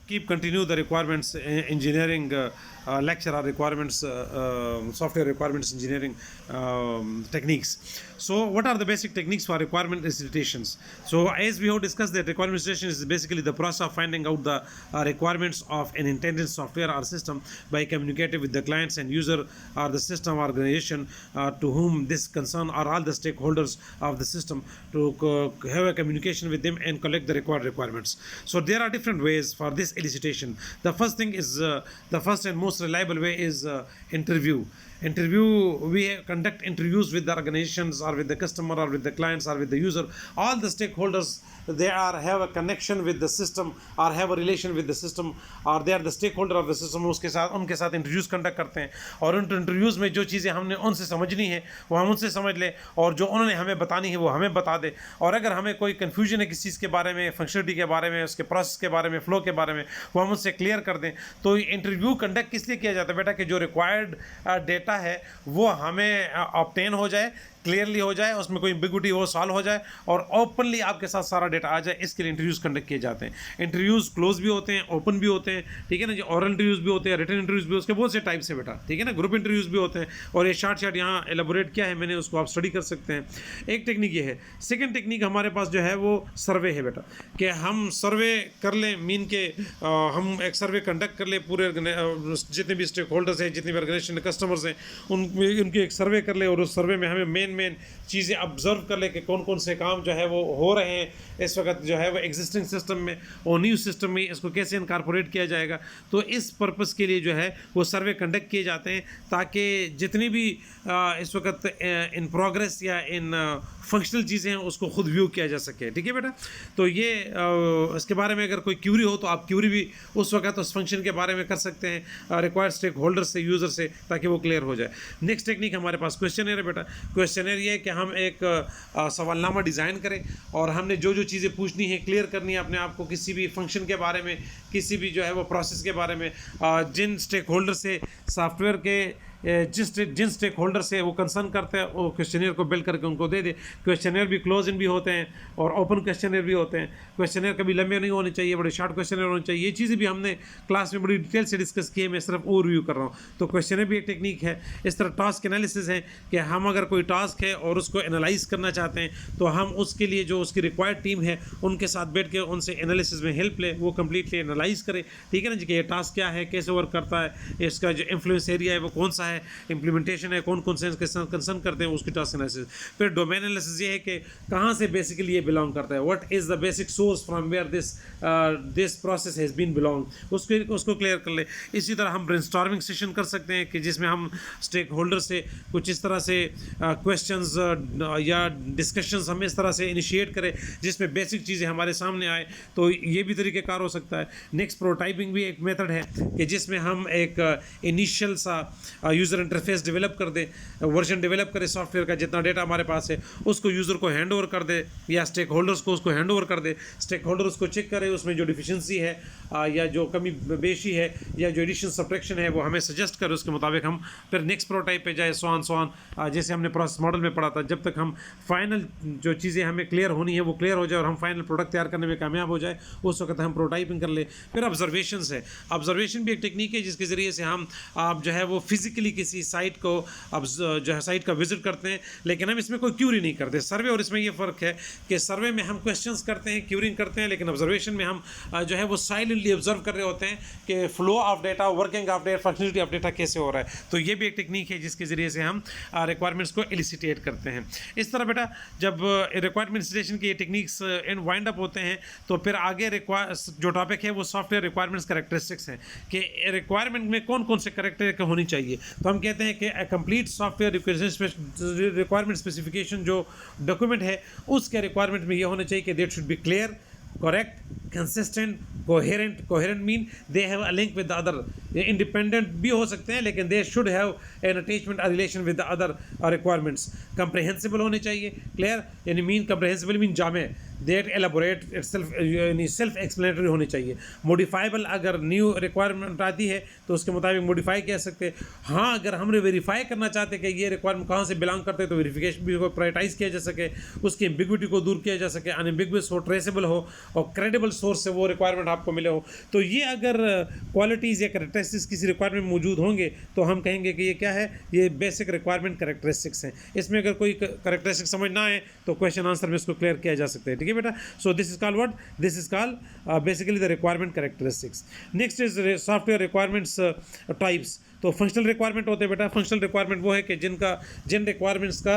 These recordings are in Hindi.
keep continue the requirements engineering lecture or requirements software requirements engineering techniques. So what are the basic techniques for requirement recitations? So as we have discussed, that requirement recitation is basically the process of finding out the requirements of an intended software or system by communicating with the clients and user or the system organization to whom this concern or all the stakeholders of the system to have a communication with them and collect the required requirements. So there are different ways for this elicitation. The first thing is the first and most reliable way is interview. We conduct interviews with the organizations or with the customer or with the clients or with the user, all the stakeholders. They are have a connection with the system or have a relation with the system or they are the stakeholder of the system. उनके साथ इंटरव्यूज़ कंडक्ट करते हैं और उन इंटरव्यूज़ में जो चीज़ें हमने उनसे समझनी है वो हम उनसे समझ लें और जो उन्होंने हमें बतानी है वो हमें बता दे। और अगर हमें कोई कन्फ्यूजन है किसी चीज़ के बारे में, फंक्शनलिटी के बारे में, उसके प्रोसेस के बारे में, फ्लो के बारे में, वो हम उनसे क्लियर कर दें। तो इंटरव्यू कंडक्ट किस लिए किया जाता है बेटा कि जो रिक्वायर्ड डेटा है वो हमें ऑब्टेन हो जाए, क्लियरली हो जाए, उसमें कोई एम्बिग्विटी वो सॉल्व हो जाए और ओपनली आपके साथ सारा डेटा आ जाए। इसके लिए इंटरव्यूज़ कंडक्ट किए जाते हैं। इंटरव्यूज़ क्लोज भी होते हैं, ओपन भी होते हैं, ठीक है ना जी। ऑरल इंटरव्यूज़ भी होते हैं, रिटन इंटरव्यूज़ भी, उसके बहुत से टाइप्स है बेटा, ठीक है ना। ग्रुप इंटरव्यूज़ भी होते हैं और ये शार्ट यहाँ एलेबोरेट किया है मैंने, उसको आप स्टडी कर सकते हैं। एक टेक्निक ये है। सेकेंड टेक्निक हमारे पास जो है वो सर्वे है बेटा, कि हम सर्वे कर लें, मीन के हम एक सर्वे कंडक्ट कर लें पूरे जितने भी स्टेक होल्डर्स हैं, जितने भी ऑर्गेनाइजेशन कस्टमर्स हैं, उनके एक सर्वे कर ले और उस सर्वे में हमें मेन चीज़ें ऑब्जर्व कर ले कि कौन कौन से काम जो है वो हो रहे हैं इस वक्त जो है वो एग्जिस्टिंग सिस्टम में और न्यू सिस्टम में, इसको कैसे इनकॉर्पोरेट किया जाएगा। तो इस पर्पस के लिए जो है वो सर्वे कंडक्ट किए जाते हैं ताकि जितनी भी इस वक्त इन प्रोग्रेस या इन फंक्शनल चीज़ें हैं उसको खुद व्यू किया जा सके, ठीक है बेटा। तो ये इसके बारे में अगर कोई क्यूरी हो तो आप क्यूरी भी उस वक्त उस फंक्शन के बारे में कर सकते हैं रिक्वायर्ड स्टेक होल्डर से, यूज़र से, ताकि वो क्लियर हो जाए। नेक्स्ट टेक्निक हमारे पास क्वेश्चनर है बेटा। क्वेश्चनर ये है कि हम एक सवालनामा डिज़ाइन करें और हमने जो जो चीज़ें पूछनी है, क्लियर करनी है अपने आप को, किसी भी फंक्शन के बारे में, किसी भी जो है वो प्रोसेस के बारे में, जिन स्टेक होल्डर से सॉफ्टवेयर के जिन स्टेक होल्डर से वो कंसर्न करते हैं वो क्वेश्चनर को बिल्ड करके उनको दे दे। क्वेश्चनर भी क्लोज इन भी होते हैं और ओपन क्वेश्चनर भी होते हैं। क्वेश्चनर कभी लंबे नहीं होने चाहिए, बड़े शॉर्ट क्वेश्चनर होने चाहिए। ये चीज़ें भी हमने क्लास में बड़ी डिटेल से डिस्कस की है, मैं सिर्फ ओवरव्यू कर रहा हूँ। तो क्वेश्चनर भी एक टेक्निक है। इस तरह टास्क एनालिसिस है कि हम अगर कोई टास्क है और उसको एनालाइज करना चाहते हैं तो हम उसके लिए जो उसकी रिक्वायर्ड टीम है उनके साथ बैठ के उनसे एनालिसिस में हेल्प ले, वो कम्प्लीटली एनालाइज करें, ठीक है ना जी, कि ये टास्क क्या है, कैसे वर्क करता है, इसका जो इन्फ्लुएंस एरिया है वो कौन सा है, इंप्लीमेंटेशन है, कौन कौन से कंसर्न करते हैं, उसकी टास्क एनालिसिस। फिर डोमेन एनालिसिस ये है कि कहाँ से बेसिकली ये बिलोंग करता है, what is the basic source from where this process has been belong, उसको क्लियर कर ले। इसी तरह हम ब्रेनस्टॉर्मिंग सेशन कर सकते हैं कि जिसमें हम स्टेक होल्डर से कुछ इस तरह से क्वेश्चंस या डिस्कशंस हम इस तरह से इनिशिएट करें जिसमें बेसिक चीज़ें हमारे सामने आए। तो ये भी तरीक़ेकार हो सकता है। नेक्स्ट प्रोटाइपिंग भी एक मेथड है कि जिसमें हम एक इनिशियल सा यूज़र इंटरफेस डेवलप कर दे, वर्जन डेवलप करे सॉफ्टवेयर का, जितना डेटा हमारे पास है उसको यूज़र को हैंड ओवर कर दे या स्टेक होल्डर्स को उसको हैंड ओवर कर दे। स्टेक होल्डर उसको चेक करे, उसमें जो डिफिशिएंसी है या जो कमी बेशी है या जो एडिशन सब्ट्रैक्शन है वो हमें सजेस्ट करे, उसके मुताबिक हम फिर नेक्स्ट प्रोटाइप पे जाए, सो ऑन जैसे हमने प्रोसेस मॉडल में पढ़ा था। जब तक हम फाइनल जो चीज़ें हमें क्लियर होनी है वो क्लियर हो जाए और हम फाइनल प्रोडक्ट तैयार करने में कामयाब हो जाए, उस वक्त हम प्रोटाइपिंग कर ले। फिर ऑब्जर्वेशन है। ऑब्जर्वेशन भी एक टेक्निक है जिसके ज़रिए से हम आप जो है वो फिजिकली किसी साइट को अब जो है साइट का विजिट करते हैं, लेकिन हम इसमें कोई क्यूरी नहीं करते। सर्वे और इसमें ये फ़र्क है कि सर्वे में हम क्वेश्चंस करते हैं, क्यूरिंग करते हैं, लेकिन ऑब्जर्वेशन में हम जो है वो साइलेंटली ऑब्जर्व कर रहे होते हैं कि flow of data, working of data, functionality of data कैसे हो रहा है। तो ये भी एक टेक्निक है जिसके ज़रिए से हम रिक्वायरमेंट्स को एलिसिटेट करते हैं। इस तरह बेटा जब रिक्वायरमेंट एलिसिटेशन के ये टेक्निक्स वाइंड अप होते हैं तो फिर आगे जो टॉपिक है वो सॉफ्टवेयर रिक्वायरमेंट्स कैरेक्टरिस्टिक्स हैं कि रिक्वायरमेंट में कौन कौन से कैरेक्टर होनी चाहिए। तो हम कहते हैं कि कंप्लीट सॉफ्टवेयर रिक्वायरमेंट स्पेसिफिकेशन जो डॉक्यूमेंट है उसके रिक्वायरमेंट में ये होना चाहिए कि that should be clear, correct, consistent, coherent mean they have a link with the other, independent भी हो सकते हैं लेकिन they should have an attachment or relation with the other requirements, comprehensible होने चाहिए, clear यानी mean comprehensible mean जामे, दैट एलाबोरेट इटसेल्फ, यानी सेल्फ एक्सप्लेनेटरी होनी चाहिए। मॉडिफाइबल, अगर न्यू रिक्वायरमेंट आती है तो उसके मुताबिक मॉडिफाई कह सकते हैं। हाँ, अगर हम वेरीफाई करना चाहते हैं कि ये रिक्वायरमेंट कहाँ से बिलोंग करते हैं तो वेरिफिकेशन भी को प्रायोरिटाइज किया जा सके, उसकी एम्बिग्विटी को दूर किया जा सके, अनएम्बिगुअस हो, ट्रेसेबल हो और क्रेडिबल सोर्स से वो रिक्वायरमेंट आपको मिले हो। तो ये अगर क्वालिटीज़ या कैरेक्टरिस्टिक्स किसी रिक्वायरमेंट में मौजूद होंगे तो हम कहेंगे कि ये क्या है, ये बेसिक रिक्वायरमेंट कैरेक्टरिस्टिक्स हैं। इसमें अगर कोई कैरेक्टरिस्टिक समझ ना आए तो क्वेश्चन आंसर में इसको क्लियर किया जा सकता है। ठीक है बेटा। So this is called what, this is called basically the requirement characteristics. Next is software requirements types. तो फंक्शनल रिक्वायरमेंट होते हैं बेटा। फंक्शनल रिक्वायरमेंट वो है कि जिन रिक्वायरमेंट्स का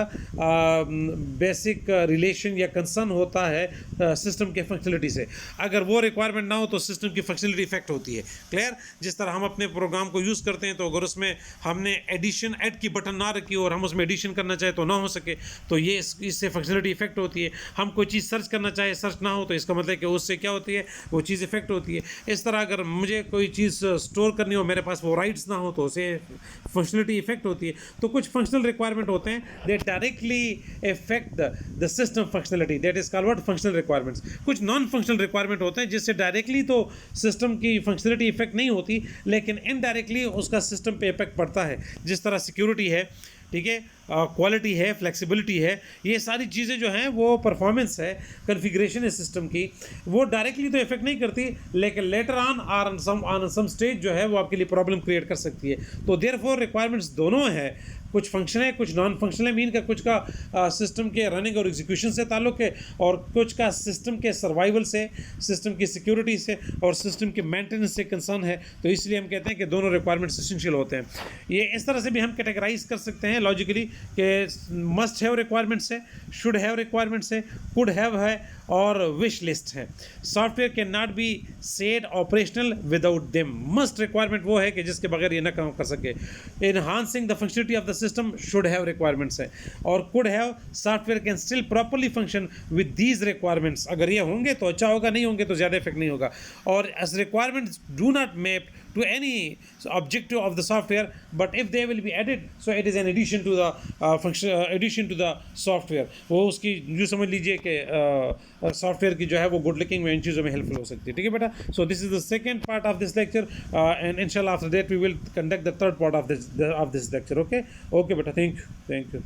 बेसिक रिलेशन या कंसर्न होता है सिस्टम के फंक्शनलिटी से। अगर वो रिक्वायरमेंट ना हो तो सिस्टम की फंक्शनलिटी इफेक्ट होती है। क्लियर? जिस तरह हम अपने प्रोग्राम को यूज़ करते हैं तो अगर उसमें हमने एडिशन ऐड की बटन ना रखी हो और हम उसमें एडिशन करना चाहे तो ना हो सके, तो ये इससे फंक्शनलिटी इफेक्ट होती है। हम कोई चीज़ सर्च करना चाहे, सर्च ना हो, तो इसका मतलब कि उससे क्या होती है, वो चीज़ इफेक्ट होती है। इस तरह अगर मुझे कोई चीज़ स्टोर करनी हो, मेरे पास वो राइट्स ना हो, तो उसे फंक्शनलिटी इफेक्ट होती है। तो कुछ फंक्शनल रिक्वायरमेंट होते हैं दे directly effect the system functionality, that is called what, functional requirements. कुछ नॉन फंक्शनल रिक्वायरमेंट होते हैं जिससे डायरेक्टली तो सिस्टम की फंक्शनलिटी इफेक्ट नहीं होती, लेकिन इनडायरेक्टली उसका सिस्टम पे इफेक्ट पड़ता है। जिस तरह सिक्योरिटी है, ठीक है, क्वालिटी है, फ्लेक्सिबिलिटी है, ये सारी चीज़ें जो हैं वो परफॉर्मेंस है, कॉन्फ़िगरेशन है सिस्टम की, वो डायरेक्टली तो इफेक्ट नहीं करती, लेकिन later on on some stage जो है वो आपके लिए प्रॉब्लम क्रिएट कर सकती है। तो देयरफॉर रिक्वायरमेंट्स दोनों है, कुछ फंक्शन है, कुछ नॉन फंक्शनल है। मीन का कुछ का सिस्टम के रनिंग और एग्जीक्यूशन से ताल्लुक़ है, और कुछ का सिस्टम के सर्वाइवल से, सिस्टम की सिक्योरिटी से और सिस्टम के मेंटेनेंस से कंसर्न है। तो इसलिए हम कहते हैं कि दोनों रिक्वायरमेंट्स एसेंशियल होते हैं। ये इस तरह से भी हम कैटेगराइज कर सकते हैं लॉजिकली कि मस्ट हैव रिक्वायरमेंट्स है, शुड हैव रिक्वायरमेंट्स है, कुड हैव है और विश लिस्ट है। Software can not be said operational without them. Must requirement वो है कि जिसके बगैर ये ना काम कर सके। Enhancing the functionality of the system should have requirements है, और could have, software can still properly function with these requirements. अगर ये होंगे तो अच्छा होगा, नहीं होंगे तो ज़्यादा इफेक्ट नहीं होगा। और as requirements do not map to any objective of the software, but if they will be added, so it is an addition to the function, addition to the software। वो उसकी जो समझ लीजिए कि सॉफ्टवेयर की जो है वो गुड लुकिंग में इन चीज़ों में हेल्पफुल हो सकती है। ठीक है बेटा। So this is the second part of this lecture, and इंशाल्लाह after that we will conduct the third part of this lecture. Okay बेटा, थैंक यू।